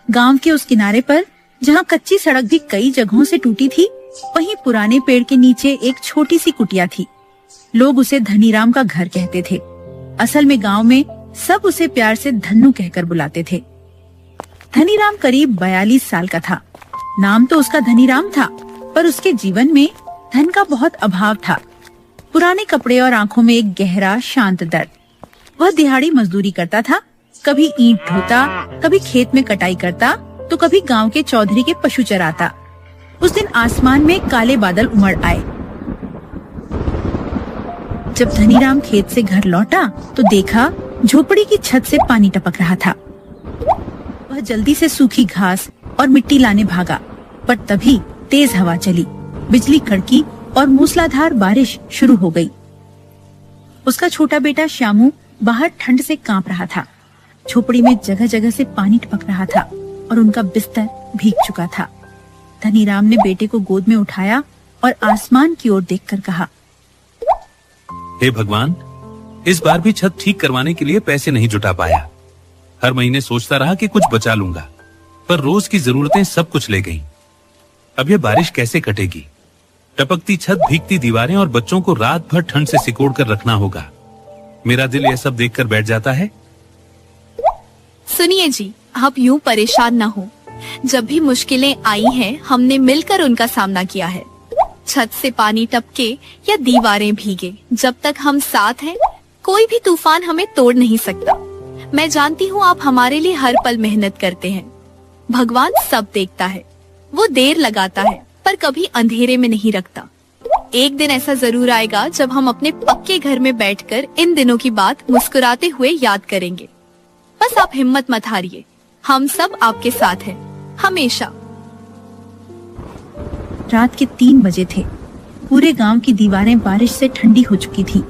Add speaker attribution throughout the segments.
Speaker 1: गांव के उस किनारे पर जहाँ कच्ची सड़क भी कई जगहों से टूटी थी, वहीं पुराने पेड़ के नीचे एक छोटी सी कुटिया थी। लोग उसे धनीराम का घर कहते थे। असल में गांव में सब उसे प्यार से धन्नू कहकर बुलाते थे। धनीराम करीब 42 साल का था। नाम तो उसका धनीराम था, पर उसके जीवन में धन का बहुत अभाव था। पुराने कपड़े और आंखों में एक गहरा शांत दर्द। वह दिहाड़ी मजदूरी करता था, कभी ईंट ढोता, कभी खेत में कटाई करता, तो कभी गांव के चौधरी के पशु चराता। उस दिन आसमान में काले बादल उमड़ आए। जब धनीराम खेत से घर लौटा तो देखा झोपड़ी की छत से पानी टपक रहा था। वह जल्दी से सूखी घास और मिट्टी लाने भागा, पर तभी तेज हवा चली, बिजली कड़की और मूसलाधार बारिश शुरू हो गई। उसका छोटा बेटा श्यामू बाहर ठंड से कांप रहा था। झोपड़ी में जगह जगह से पानी टपक रहा था और उनका बिस्तर भीग चुका था। धनीराम ने बेटे को गोद में उठाया और आसमान की ओर देखकर कहा,
Speaker 2: हे भगवान, इस बार भी छत ठीक करवाने के लिए पैसे नहीं जुटा पाया। हर महीने सोचता रहा कि कुछ बचा लूंगा, पर रोज की जरूरतें सब कुछ ले गईं। अब ये बारिश कैसे कटेगी? टपकती छत, भीगती दीवारें और बच्चों को रात भर ठंड से सिकोड़ कर रखना होगा। मेरा दिल यह सब देखकर बैठ जाता है।
Speaker 3: सुनिए जी, आप यूं परेशान ना हो। जब भी मुश्किलें आई हैं, हमने मिलकर उनका सामना किया है। छत से पानी टपके या दीवारें भीगे, जब तक हम साथ हैं, कोई भी तूफान हमें तोड़ नहीं सकता। मैं जानती हूँ आप हमारे लिए हर पल मेहनत करते हैं। भगवान सब देखता है। वो देर लगाता है, पर कभी अंधेरे में नहीं रखता। एक दिन ऐसा जरूर आएगा जब हम अपने पक्के घर में बैठकर इन दिनों की बात मुस्कुराते हुए याद करेंगे। बस आप हिम्मत मत हारिए, हम सब आपके साथ हैं, हमेशा।
Speaker 1: रात के 3 बजे थे। पूरे गांव की दीवारें बारिश से ठंडी हो चुकी थी।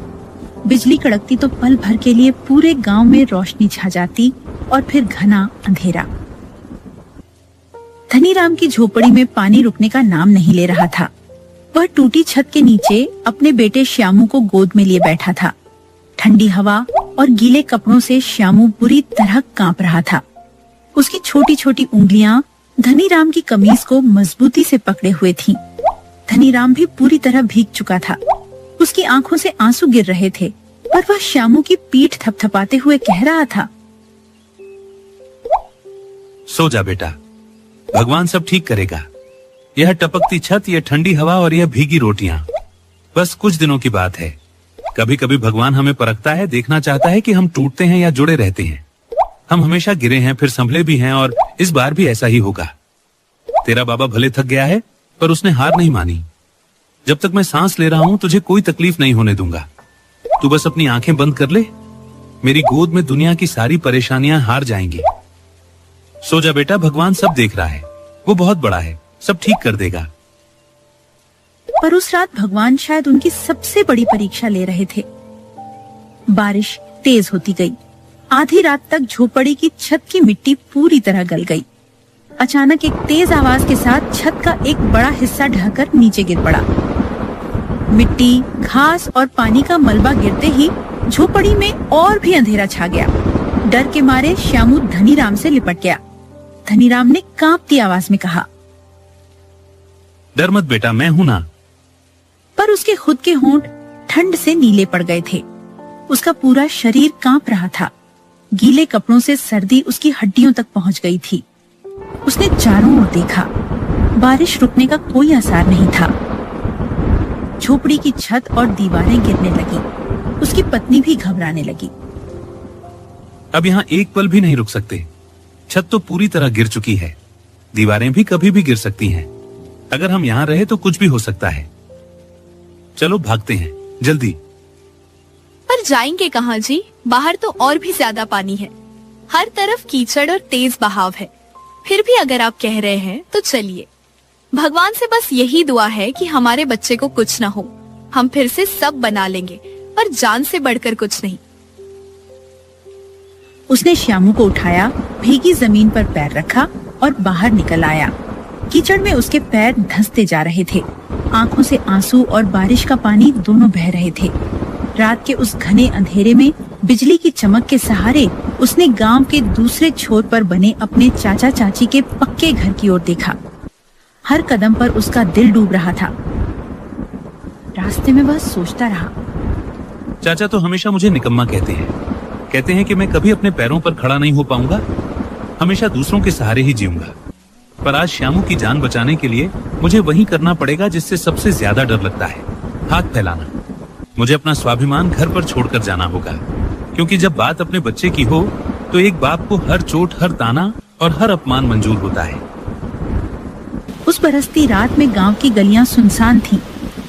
Speaker 1: बिजली कड़कती तो पल भर के लिए पूरे गांव में रोशनी छा जाती और फिर घना अंधेरा। धनीराम की झोपड़ी में पानी रुकने का नाम नहीं ले रहा था। वह टूटी छत के नीचे अपने बेटे श्यामू को गोद में लिए बैठा था। ठंडी हवा और गीले कपड़ों से श्यामू बुरी तरह कांप रहा था। उसकी छोटी छोटी उंगलियां धनीराम की कमीज को मजबूती से पकड़े हुए थीं। धनीराम भी पूरी तरह भीग चुका था। उसकी आंखों से आंसू गिर रहे थे, पर वह श्यामू की पीठ थपथपाते हुए कह रहा था,
Speaker 2: सो जा बेटा, भगवान सब ठीक करेगा। यह टपकती छत, यह ठंडी हवा और यह भीगी रोटियां बस कुछ दिनों की बात है। कभी कभी भगवान हमें परखता है, देखना चाहता है कि हम टूटते हैं या जुड़े रहते हैं। हम हमेशा गिरे हैं, फिर संभले भी हैं, और इस बार भी ऐसा ही होगा। तेरा बाबा भले थक गया है, पर उसने हार नहीं मानी। जब तक मैं सांस ले रहा हूं, तुझे कोई तकलीफ नहीं होने दूंगा। तू बस अपनी आंखें बंद कर ले। मेरी गोद में दुनिया की सारी परेशानियां हार जाएंगी। सो जा बेटा, भगवान सब देख रहा है। वो बहुत बड़ा है, सब ठीक कर देगा।
Speaker 1: पर उस रात भगवान शायद उनकी सबसे बड़ी परीक्षा ले रहे थे। बारिश तेज होती गई। आधी रात तक झोपड़ी की छत की मिट्टी पूरी तरह गल गई। अचानक एक तेज आवाज के साथ छत का एक बड़ा हिस्सा ढहकर नीचे गिर पड़ा। मिट्टी, घास और पानी का मलबा गिरते ही झोपड़ी में और भी अंधेरा छा गया। डर के मारे श्यामू धनीराम से लिपट गया। धनीराम ने कांपती आवाज में कहा,
Speaker 2: डर मत बेटा, मैं हूं ना।
Speaker 1: पर उसके खुद के होंठ ठंड से नीले पड़ गए थे। उसका पूरा शरीर कांप रहा था। गीले कपड़ों से सर्दी उसकी हड्डियों तक पहुंच गई थी। उसने चारों ओर देखा। बारिश रुकने का कोई आसार नहीं था। झोपड़ी की छत और दीवारें गिरने लगी। उसकी पत्नी भी घबराने लगी।
Speaker 2: अब यहाँ एक पल भी नहीं रुक सकते। छत तो पूरी तरह गिर चुकी है। दीवारें भी कभी भी गिर सकती हैं। अगर हम यहाँ रहे तो कुछ भी हो सकता है। चलो भागते हैं, जल्दी।
Speaker 3: पर जाएंगे कहाँ जी? बाहर तो और भी ज्यादा पानी है। हर तरफ कीचड़ और तेज बहाव है। फिर भी अगर आप कह रहे हैं तो चलिए। भगवान से बस यही दुआ है कि हमारे बच्चे को कुछ न हो। हम फिर से सब बना लेंगे, पर जान से बढ़कर कुछ नहीं।
Speaker 1: उसने श्यामू को उठाया, भीगी जमीन पर पैर रखा और बाहर निकल आया। कीचड़ में उसके पैर धंसते जा रहे थे। आंखों से आंसू और बारिश का पानी दोनों बह रहे थे। रात के उस घने अंधेरे में बिजली की चमक के सहारे उसने गांव के दूसरे छोर पर बने अपने चाचा चाची के पक्के घर की ओर देखा। हर कदम पर उसका दिल डूब रहा था। रास्ते में वह सोचता रहा,
Speaker 2: चाचा तो हमेशा मुझे निकम्मा कहते हैं कि मैं कभी अपने पैरों पर खड़ा नहीं हो पाऊंगा, हमेशा दूसरों के सहारे ही जीऊंगा। पर आज श्यामू की जान बचाने के लिए मुझे वही करना पड़ेगा जिससे सबसे ज्यादा डर लगता है, हाथ फैलाना। मुझे अपना स्वाभिमान घर पर छोड़कर जाना होगा, क्योंकि जब बात अपने बच्चे की हो तो एक बाप को हर चोट, हर ताना और हर अपमान मंजूर होता है।
Speaker 1: उस बरसती रात में गांव की गलियां सुनसान थीं।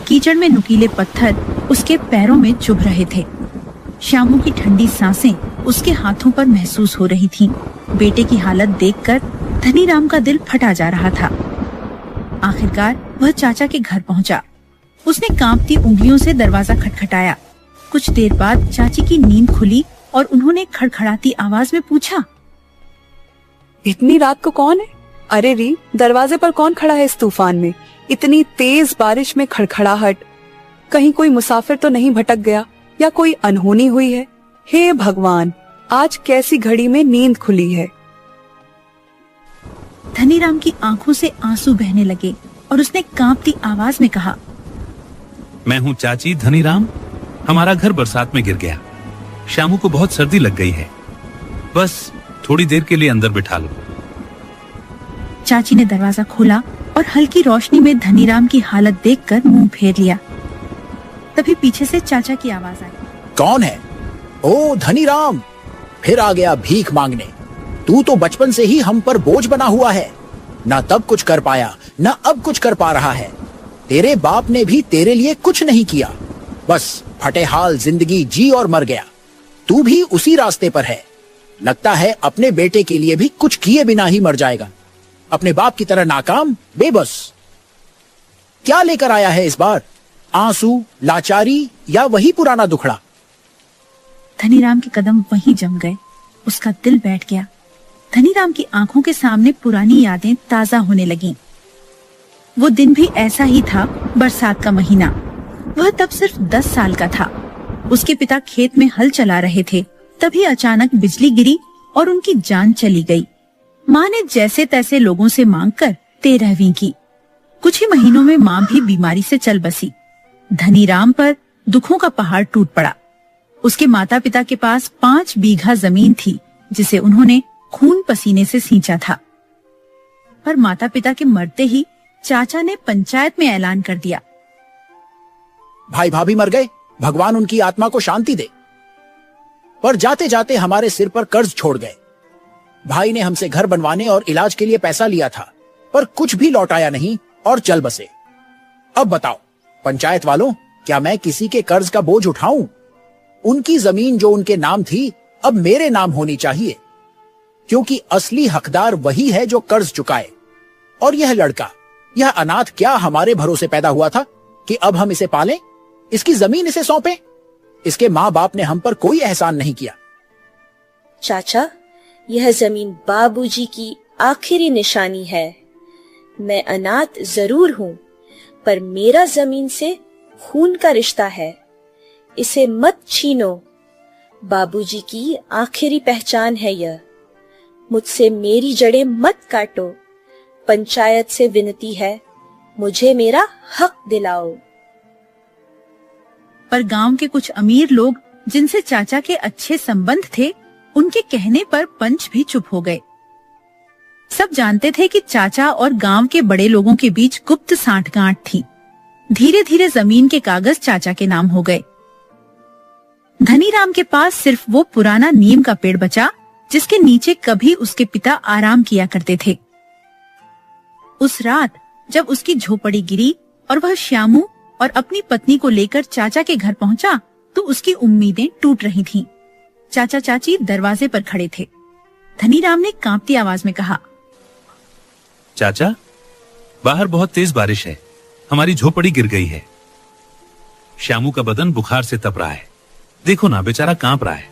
Speaker 1: कीचड़ में नुकीले पत्थर उसके पैरों में चुभ रहे थे। श्यामू की ठंडी सांसें उसके हाथों पर महसूस हो रही थीं। बेटे की हालत देखकर धनीराम का दिल फटा जा रहा था। आखिरकार वह चाचा के घर पहुंचा। उसने कांपती उंगलियों से दरवाजा खटखटाया। कुछ देर बाद चाची की नींद खुली और उन्होंने खड़खड़ाती आवाज में पूछा,
Speaker 4: इतनी रात को कौन है? अरे री, दरवाजे पर कौन खड़ा है इस तूफान में? इतनी तेज बारिश में खड़खड़ाहट। कहीं कोई मुसाफिर तो नहीं भटक गया या कोई अनहोनी हुई है? हे भगवान, आज कैसी घड़ी में नींद खुली है।
Speaker 1: धनीराम की आंखों से आंसू बहने लगे और उसने कांपती आवाज में कहा,
Speaker 2: मैं हूँ चाची, धनीराम। हमारा घर बरसात में गिर गया। श्यामू को बहुत सर्दी लग गई है, बस थोड़ी देर के लिए अंदर बिठा लो।
Speaker 1: चाची ने दरवाजा खोला और हल्की रोशनी में धनीराम की हालत देखकर मुंह फेर लिया। तभी पीछे से चाचा की आवाज आई,
Speaker 5: कौन है? ओ धनीराम, फिर आ गया भीख मांगने। तू तो बचपन से ही हम पर बोझ बना हुआ है, ना तब कुछ कर पाया, ना अब कुछ कर पा रहा है। तेरे बाप ने भी तेरे लिए कुछ नहीं किया, बस फटेहाल जिंदगी जी और मर गया। तू भी उसी रास्ते पर है। लगता है अपने बेटे के लिए भी कुछ किए बिना ही मर जाएगा। अपने बाप की तरह नाकाम, बेबस। क्या लेकर आया है इस बार? आंसू, लाचारी या वही पुराना दुखड़ा?
Speaker 1: धनीराम के कदम वहीं जम गए। उसका दिल बैठ गया। धनीराम की आंखों के सामने पुरानी यादें ताजा होने लगीं। वो दिन भी ऐसा ही था, बरसात का महीना। वह तब सिर्फ 10 साल का था। उसके पिता खेत में हल चला रहे थे, तभी अचानक बिजली गिरी और उनकी जान चली गई। माँ ने जैसे तैसे लोगों से मांगकर 13वीं की। कुछ ही महीनों में माँ भी बीमारी से चल बसी। धनीराम पर दुखों का पहाड़ टूट पड़ा। उसके माता पिता के पास 5 बीघा जमीन थी, जिसे उन्होंने खून पसीने से सींचा था। पर माता पिता के मरते ही चाचा ने पंचायत में ऐलान कर दिया,
Speaker 5: भाई भाभी मर गए, भगवान उनकी आत्मा को शांति दे। पर जाते जाते हमारे सिर पर कर्ज छोड़ गए। भाई ने हमसे घर बनवाने और इलाज के लिए पैसा लिया था, पर कुछ भी लौटाया नहीं और चल बसे। अब बताओ पंचायत वालों, क्या मैं किसी के कर्ज का बोझ उठाऊं? उनकी जमीन जो उनके नाम थी अब मेरे नाम होनी चाहिए, क्योंकि असली हकदार वही है जो कर्ज चुकाए। और यह लड़का, यह अनाथ क्या हमारे भरोसे पैदा हुआ था कि अब हम इसे पालें, इसकी जमीन इसे सौंपें? इसके माँ बाप ने हम पर कोई एहसान नहीं किया।
Speaker 6: चाचा, यह जमीन बाबूजी की आखिरी निशानी है। मैं अनाथ जरूर हूँ, पर मेरा जमीन से खून का रिश्ता है। इसे मत छीनो। बाबूजी की आखिरी पहचान है यह। मुझसे मेरी जड़ें मत काटो। पंचायत से विनती है, मुझे मेरा हक दिलाओ।
Speaker 1: पर गांव के कुछ अमीर लोग, जिनसे चाचा के अच्छे संबंध थे, उनके कहने पर पंच भी चुप हो गए। सब जानते थे कि चाचा और गांव के बड़े लोगों के बीच गुप्त सांठगांठ थी। धीरे धीरे जमीन के कागज चाचा के नाम हो गए। धनीराम के पास सिर्फ वो पुराना नीम का पेड़ बचा, जिसके नीचे कभी उसके पिता आराम किया करते थे। उस रात जब उसकी झोपड़ी गिरी और वह श्यामू और अपनी पत्नी को लेकर चाचा के घर पहुंचा, तो उसकी उम्मीदें टूट रही थीं। चाचा चाची दरवाजे पर खड़े थे। धनीराम ने कांपती आवाज में कहा,
Speaker 2: चाचा, बाहर बहुत तेज बारिश है, हमारी झोपड़ी गिर गई है। श्यामू का बदन बुखार से तप रहा है, देखो ना, बेचारा कांप रहा है।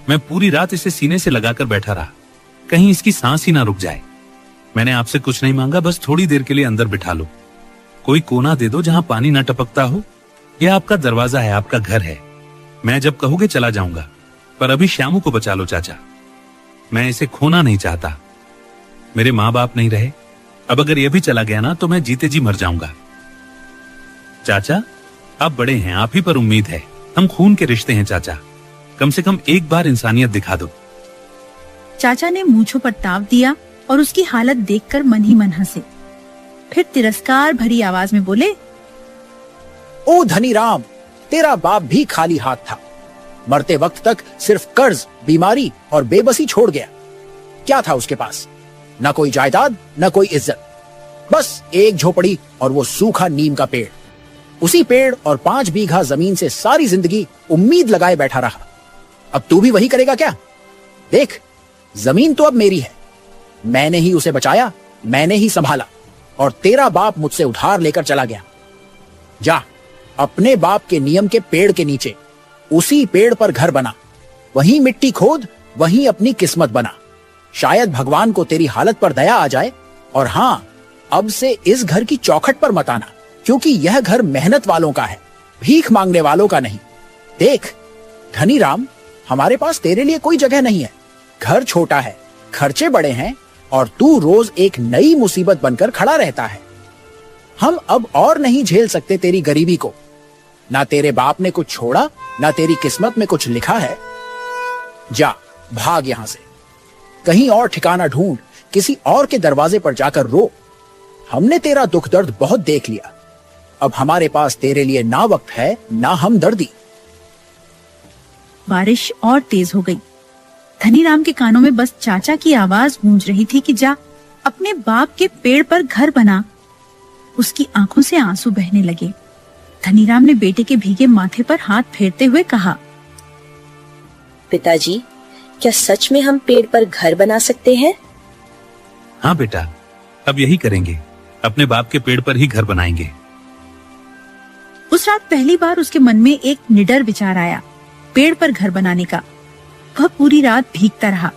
Speaker 2: मैं पूरी रात इसे सीने से लगाकर बैठा रहा, कहीं इसकी सांस ही ना रुक जाए। मैंने आपसे कुछ नहीं मांगा, बस थोड़ी देर के लिए अंदर बिठा लो। कोई कोना दे दो जहां पानी ना टपकता हो। यह आपका दरवाजा है, आपका घर है। मैं जब कहोगे चला जाऊंगा, पर अभी श्यामू को बचा लो चाचा। मैं इसे खोना नहीं चाहता। मेरे माँ बाप नहीं रहे, अब अगर यह भी चला गया ना तो मैं जीते जी मर जाऊंगा। चाचा आप बड़े हैं, आप ही पर उम्मीद है। हम खून के रिश्ते हैं चाचा, कम से कम एक बार इंसानियत दिखा दो।
Speaker 1: चाचा ने मूंछों पर ताव दिया और उसकी हालत देखकर मन ही मन हंसे। फिर तिरस्कार भरी आवाज में बोले,
Speaker 5: ओ धनीराम, तेरा बाप भी खाली हाथ था। मरते वक्त तक सिर्फ कर्ज, बीमारी और बेबसी छोड़ गया। क्या था उसके पास? न कोई जायदाद, न कोई इज्जत, बस एक झोपड़ी और वो सूखा नीम का पेड़। उसी पेड़ और 5 बीघा जमीन से सारी जिंदगी उम्मीद लगाए बैठा रहा। अब तू भी वही करेगा क्या? देख, जमीन तो अब मेरी है। मैंने ही उसे बचाया, मैंने ही संभाला, और तेरा बाप मुझसे उधार लेकर चला गया। जा, अपने बाप के नियम के पेड़ के नीचे उसी पेड़ पर घर बना, वहीं मिट्टी खोद, वहीं अपनी किस्मत बना। शायद भगवान को तेरी हालत पर दया आ जाए। और हाँ, अब से इस घर की चौखट पर मत आना, क्योंकि यह घर मेहनत वालों का है, भीख मांगने वालों का नहीं। देख धनीराम, हमारे पास तेरे लिए कोई जगह नहीं है। घर छोटा है, खर्चे बड़े हैं, और तू रोज एक नई मुसीबत बनकर खड़ा रहता है। हम अब और नहीं झेल सकते तेरी गरीबी को। ना तेरे बाप ने कुछ छोड़ा, ना तेरी किस्मत में कुछ लिखा है। जा, भाग यहां से, कहीं और ठिकाना ढूंढ, किसी और के दरवाजे पर जाकर रो। हमने तेरा दुख दर्द बहुत देख लिया। अब हमारे पास तेरे लिए ना वक्त है, ना हमदर्दी।
Speaker 1: बारिश और तेज हो गई। धनीराम के कानों में बस चाचा की आवाज गूंज रही थी कि जा, अपने बाप के पेड़ पर घर बना। उसकी आंखों से आंसू बहने लगे। धनीराम ने बेटे के भीगे माथे पर हाथ फेरते हुए कहा,
Speaker 6: पिताजी, क्या सच में हम पेड़ पर घर बना सकते हैं?
Speaker 2: हाँ बेटा, अब यही करेंगे, अपने बाप के पेड़ पर ही घर बनाएंगे।
Speaker 1: उस रात पहली बार उसके मन में एक निडर विचार आया, पेड़ पर घर बनाने का। वह पूरी रात भीगता रहा,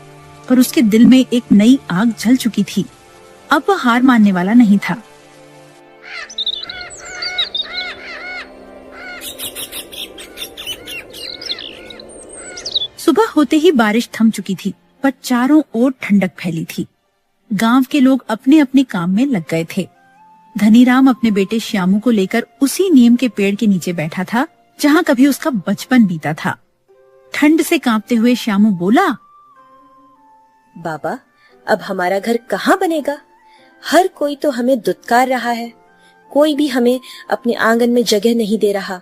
Speaker 1: पर उसके दिल में एक नई आग जल चुकी थी। अब वह हार मानने वाला नहीं था। सुबह होते ही बारिश थम चुकी थी, पर चारों ओर ठंडक फैली थी। गांव के लोग अपने अपने काम में लग गए थे। धनीराम अपने बेटे श्यामू को लेकर उसी नीम के पेड़ के नीचे बैठा था, जहां कभी उसका बचपन बीता था। ठंड से कांपते हुए श्यामू बोला,
Speaker 6: बाबा, अब हमारा घर कहाँ बनेगा? हर कोई तो हमें दुत्कार रहा है, कोई भी हमें अपने आंगन में जगह नहीं दे रहा।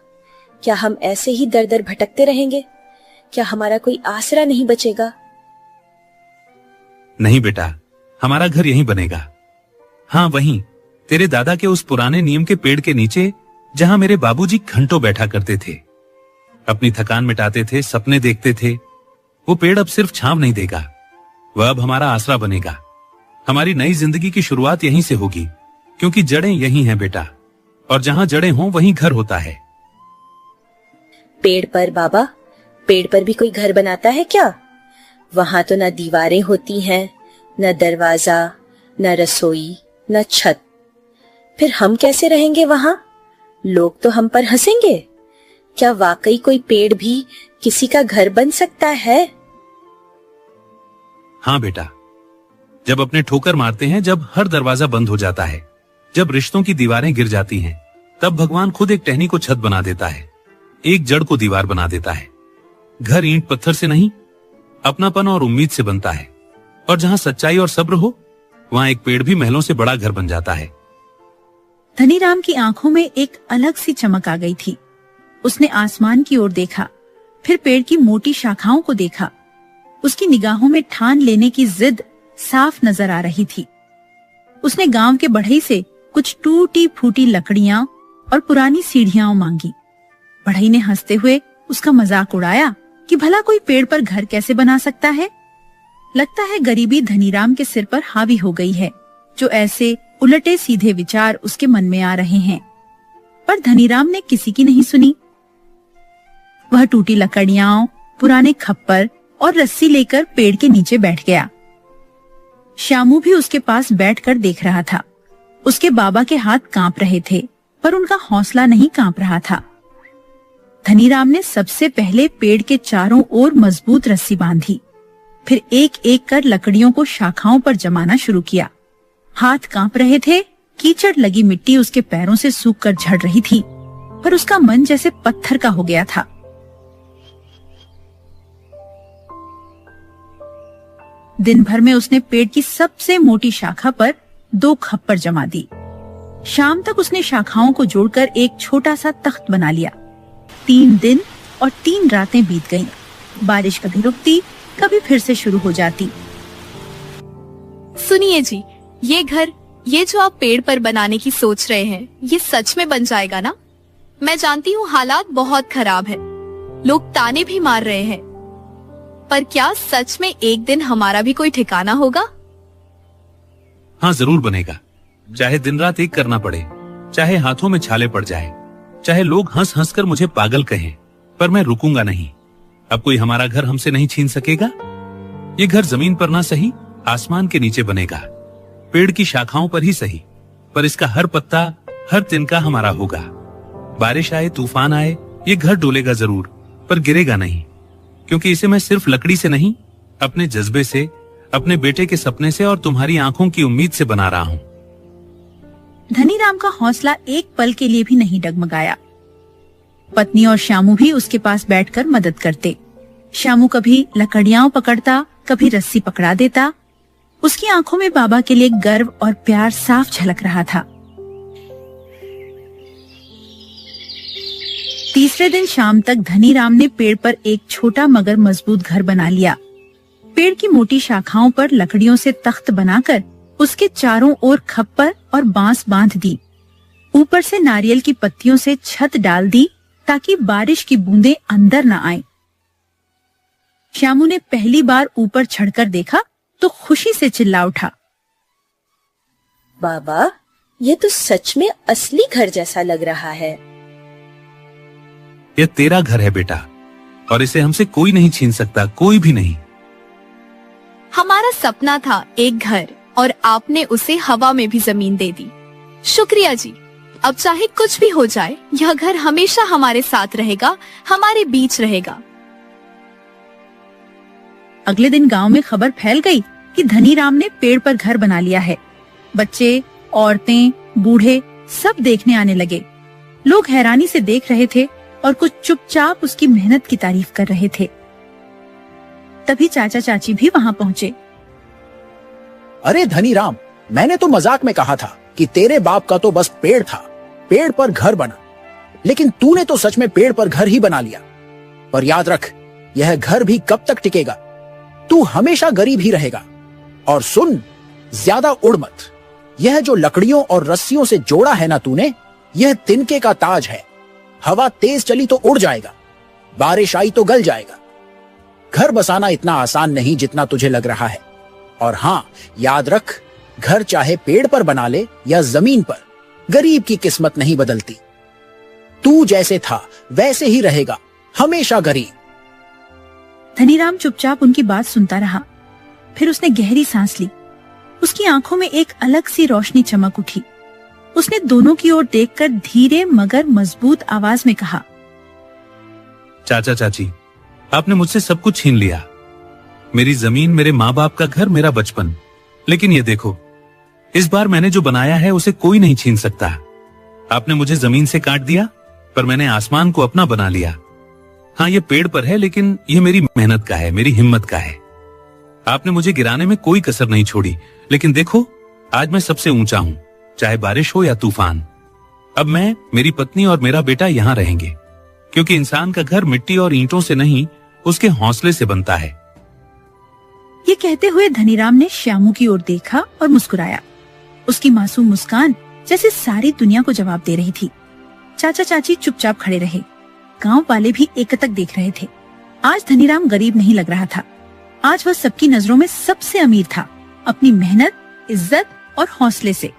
Speaker 6: क्या हम ऐसे ही दर दर भटकते रहेंगे? क्या हमारा कोई आसरा नहीं बचेगा?
Speaker 2: नहीं बेटा, हमारा घर यहीं बनेगा। हाँ, वहीं तेरे दादा के उस पुराने नीम के पेड़ के नीचे, जहां मेरे बाबूजी घंटों बैठा करते थे, अपनी थकान मिटाते थे, सपने देखते थे। वो पेड़ अब सिर्फ छांव नहीं देगा, वह अब हमारा आसरा बनेगा। हमारी नई जिंदगी की शुरुआत यहीं से होगी, क्योंकि जड़ें यहीं हैं बेटा, और जहां जड़ें हों वहीं घर होता है।
Speaker 6: पेड़ पर बाबा, पेड़ पर भी कोई घर बनाता है क्या? वहां तो न दीवारें होती हैं, न दरवाजा, न रसोई, न छत। फिर हम कैसे रहेंगे वहां? लोग तो हम पर हंसेंगे। क्या वाकई कोई पेड़ भी किसी का घर बन सकता है?
Speaker 2: हाँ बेटा, जब अपने ठोकर मारते हैं, जब हर दरवाजा बंद हो जाता है, जब रिश्तों की दीवारें गिर जाती हैं, तब भगवान खुद एक टहनी को छत बना देता है, एक जड़ को दीवार बना देता है। घर ईंट पत्थर से नहीं, अपनापन और उम्मीद से बनता है। और जहां सच्चाई और सब्र हो, वहां एक पेड़ भी महलों से बड़ा घर बन जाता है।
Speaker 1: धनीराम की आंखों में एक अलग सी चमक आ गई थी। उसने आसमान की ओर देखा, फिर पेड़ की मोटी शाखाओं को देखा। उसकी निगाहों में ठान लेने की जिद साफ नजर आ रही थी। उसने गांव के बढ़ई से कुछ टूटी फूटी लकड़ियां और पुरानी सीढ़ियां मांगी। बढ़ई ने हंसते हुए उसका मजाक उड़ाया कि भला कोई पेड़ पर घर कैसे बना सकता है। लगता है गरीबी धनीराम के सिर पर हावी हो गई है, जो ऐसे उलटे सीधे विचार उसके मन में आ रहे हैं। पर धनीराम ने किसी की नहीं सुनी। वह टूटी लकड़ियां, पुराने खप्पर और रस्सी लेकर पेड़ के नीचे बैठ गया। श्यामू भी उसके पास बैठकर देख रहा था। उसके बाबा के हाथ कांप रहे थे, पर उनका हौसला नहीं कांप रहा था। धनीराम ने सबसे पहले पेड़ के चारों ओर मजबूत रस्सी बांधी, फिर एक एक कर लकड़ियों को शाखाओं पर जमाना शुरू किया। हाथ कांप रहे थे, कीचड़ लगी मिट्टी उसके पैरों से सूखकर झड़ रही थी, पर उसका मन जैसे पत्थर का हो गया था। दिन भर में उसने पेड़ की सबसे मोटी शाखा पर 2 खप्पर जमा दी। शाम तक उसने शाखाओं को जोड़कर एक छोटा सा तख्त बना लिया। 3 दिन और 3 रातें बीत गईं। बारिश कभी रुकती, कभी फिर से शुरू हो जाती।
Speaker 3: सुनिए जी, ये घर, ये जो आप पेड़ पर बनाने की सोच रहे हैं, ये सच में बन जाएगा ना? मैं जानती हूँ हालात बहुत खराब है, लोग ताने भी मार रहे हैं, पर क्या सच में एक दिन हमारा भी कोई ठिकाना होगा?
Speaker 2: हाँ, जरूर बनेगा। चाहे दिन रात एक करना पड़े, चाहे हाथों में छाले पड़ जाए, चाहे लोग हंस हंस कर मुझे पागल कहें, पर मैं रुकूंगा नहीं। अब कोई हमारा घर हमसे नहीं छीन सकेगा। ये घर जमीन पर ना सही, आसमान के नीचे बनेगा, पेड़ की शाखाओं पर ही सही, पर इसका हर पत्ता, हर तिनका हमारा होगा। बारिश आए, तूफान आए, ये घर डोलेगा जरूर, पर गिरेगा नहीं, क्योंकि इसे मैं सिर्फ लकड़ी से नहीं, अपने जज्बे से, अपने बेटे के सपने से और तुम्हारी आंखों की उम्मीद से बना रहा हूँ।
Speaker 1: धनीराम का हौसला एक पल के लिए भी नहीं डगमगाया। पत्नी और श्यामू भी उसके पास बैठकर मदद करते। श्यामू कभी लकड़ियां पकड़ता, कभी रस्सी पकड़ा देता। उसकी आंखों में बाबा के लिए गर्व और प्यार साफ झलक रहा था। तीसरे दिन शाम तक धनीराम ने पेड़ पर एक छोटा मगर मजबूत घर बना लिया। पेड़ की मोटी शाखाओं पर लकड़ियों से तख्त बनाकर उसके चारों ओर खप्पर और बांस बांध दी। ऊपर से नारियल की पत्तियों से छत डाल दी ताकि बारिश की बूंदें अंदर न आएं। श्यामू ने पहली बार ऊपर चढ़कर देखा तो खुशी से चिल्ला उठा,
Speaker 6: बाबा, ये तो सच में असली घर जैसा लग रहा है।
Speaker 2: यह तेरा घर है बेटा, और इसे हमसे कोई नहीं छीन सकता, कोई भी नहीं।
Speaker 3: हमारा सपना था एक घर, और आपने उसे हवा में भी जमीन दे दी। शुक्रिया जी। अब चाहे कुछ भी हो जाए, यह घर हमेशा हमारे साथ रहेगा, हमारे बीच रहेगा।
Speaker 1: अगले दिन गांव में खबर फैल गई कि धनीराम ने पेड़ पर घर बना लिया है। बच्चे, औरतें, बूढ़े सब देखने आने लगे। लोग हैरानी से देख रहे थे और कुछ चुपचाप उसकी मेहनत की तारीफ कर रहे थे। तभी चाचा चाची भी वहां पहुंचे।
Speaker 5: अरे धनीराम, मैंने तो मजाक में कहा था कि तेरे बाप का तो बस पेड़ था, पेड़ पर घर बना, लेकिन तूने तो सच में पेड़ पर घर ही बना लिया। पर याद रख, यह घर भी कब तक टिकेगा? तू हमेशा गरीब ही रहेगा। और सुन, ज्यादा उड़ मत। यह जो लकड़ियों और रस्सियों से जोड़ा है ना तूने, यह तिनके का ताज है। हवा तेज चली तो उड़ जाएगा, बारिश आई तो गल जाएगा। घर बसाना इतना आसान नहीं जितना तुझे लग रहा है। और हाँ, याद रख, घर चाहे पेड़ पर बना ले या जमीन पर, गरीब की किस्मत नहीं बदलती। तू जैसे था वैसे ही रहेगा, हमेशा गरीब।
Speaker 1: धनीराम चुपचाप उनकी बात सुनता रहा। फिर उसने गहरी सांस ली। उसकी आंखों में एक अलग सी रोशनी चमक उठी। उसने दोनों की ओर देखकर धीरे मगर मजबूत आवाज में कहा,
Speaker 2: चाचा चाची, आपने मुझसे सब कुछ छीन लिया, मेरी जमीन, मेरे माँ बाप का घर, मेरा बचपन। लेकिन ये देखो, इस बार मैंने जो बनाया है उसे कोई नहीं छीन सकता। आपने मुझे जमीन से काट दिया, पर मैंने आसमान को अपना बना लिया। हाँ, ये पेड़ पर है, लेकिन ये मेरी मेहनत का है, मेरी हिम्मत का है। आपने मुझे गिराने में कोई कसर नहीं छोड़ी, लेकिन देखो, आज मैं सबसे ऊंचा हूँ, चाहे बारिश हो या तूफान। अब मैं, मेरी पत्नी और मेरा बेटा यहाँ रहेंगे, क्योंकि इंसान का घर मिट्टी और ईंटों से नहीं, उसके हौसले से बनता है।
Speaker 1: ये कहते हुए धनीराम ने श्यामू की ओर देखा और मुस्कुराया। उसकी मासूम मुस्कान जैसे सारी दुनिया को जवाब दे रही थी। चाचा चाची चुपचाप खड़े रहे। गांव वाले भी एकटक देख रहे थे। आज धनीराम गरीब नहीं लग रहा था। आज वह सबकी नजरों में सबसे अमीर था, अपनी मेहनत, इज्जत और हौसले से।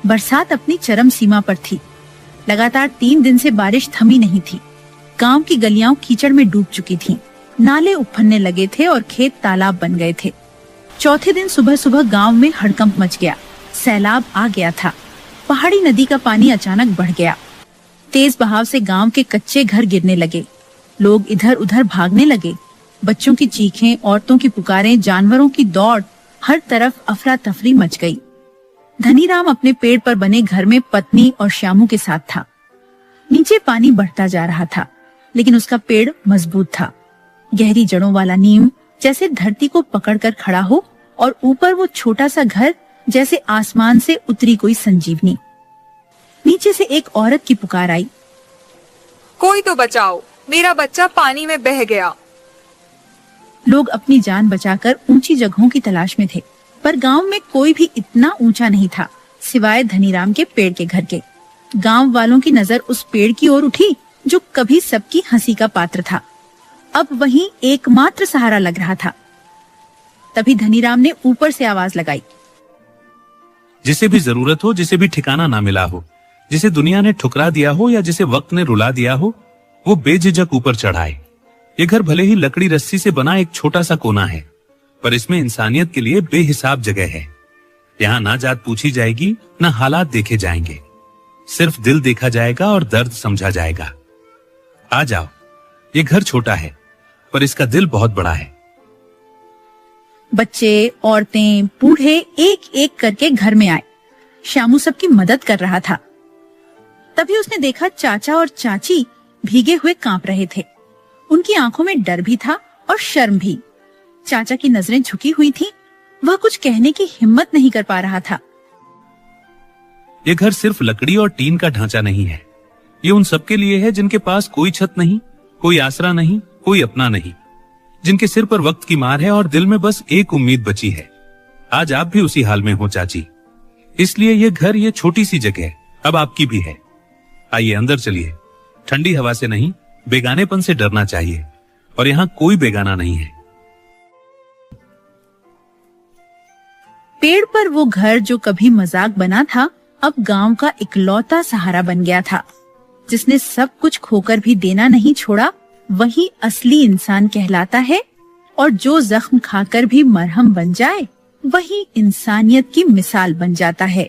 Speaker 1: बरसात अपनी चरम सीमा पर थी। लगातार 3 दिन से बारिश थमी नहीं थी। गांव की गलियां कीचड़ में डूब चुकी थीं। नाले उफनने लगे थे और खेत तालाब बन गए थे। चौथे दिन सुबह सुबह गांव में हड़कंप मच गया। सैलाब आ गया था। पहाड़ी नदी का पानी अचानक बढ़ गया। तेज बहाव से गांव के कच्चे घर गिरने लगे। लोग इधर उधर भागने लगे। बच्चों की चीखें, औरतों की पुकारें, जानवरों की दौड़, हर तरफ अफरा तफरी मच गई। धनीराम अपने पेड़ पर बने घर में पत्नी और श्यामू के साथ था। नीचे पानी बढ़ता जा रहा था, लेकिन उसका पेड़ मजबूत था। गहरी जड़ों वाला नीम जैसे धरती को पकड़कर खड़ा हो, और ऊपर वो छोटा सा घर जैसे आसमान से उतरी कोई संजीवनी। नीचे से एक औरत की पुकार आई,
Speaker 7: कोई तो बचाओ, मेरा बच्चा पानी में बह गया।
Speaker 1: लोग अपनी जान बचाकर ऊंची जगहों की तलाश में थे, पर गांव में कोई भी इतना ऊंचा नहीं था सिवाय धनीराम के पेड़ के घर के। गांव वालों की नजर उस पेड़ की ओर उठी जो कभी सबकी हंसी का पात्र था। अब वही एकमात्र सहारा लग रहा था। तभी धनीराम ने ऊपर से आवाज लगाई,
Speaker 2: जिसे भी जरूरत हो, जिसे भी ठिकाना ना मिला हो, जिसे दुनिया ने ठुकरा दिया हो या जिसे वक्त ने रुला दिया हो, वो बेझिझक ऊपर चढ़ाए। ये घर भले ही लकड़ी रस्सी से बना एक छोटा सा कोना है, पर इसमें इंसानियत के लिए बेहिसाब जगह है। यहाँ ना जात पूछी जाएगी, ना हालात देखे जाएंगे, सिर्फ दिल देखा जाएगा और दर्द समझा जाएगा। आ जाओ, ये घर छोटा है पर इसका दिल बहुत बड़ा है।
Speaker 1: बच्चे, औरतें, बूढ़े एक एक करके घर में आए। श्यामू सबकी मदद कर रहा था। तभी उसने देखा चाचा और चाची भीगे हुए कांप रहे थे। उनकी आंखों में डर भी था और शर्म भी। चाचा की नजरें झुकी हुई थीं। वह कुछ कहने की हिम्मत नहीं कर पा रहा था।
Speaker 2: ये घर सिर्फ लकड़ी और टीन का ढांचा नहीं है। ये उन सबके लिए है जिनके पास कोई छत नहीं, कोई आसरा नहीं, कोई अपना नहीं, जिनके सिर पर वक्त की मार है और दिल में बस एक उम्मीद बची है। आज आप भी उसी हाल में हो चाची, इसलिए ये घर, ये छोटी सी जगह अब आपकी भी है। आइए अंदर चलिए। ठंडी हवा से नहीं, बेगानेपन से डरना चाहिए, और यहाँ कोई बेगाना नहीं है।
Speaker 1: पेड़ पर वो घर जो कभी मजाक बना था, अब गांव का इकलौता सहारा बन गया था। जिसने सब कुछ खोकर भी देना नहीं छोड़ा, वही असली इंसान कहलाता है। और जो जख्म खाकर भी मरहम बन जाए, वही इंसानियत की मिसाल बन जाता है।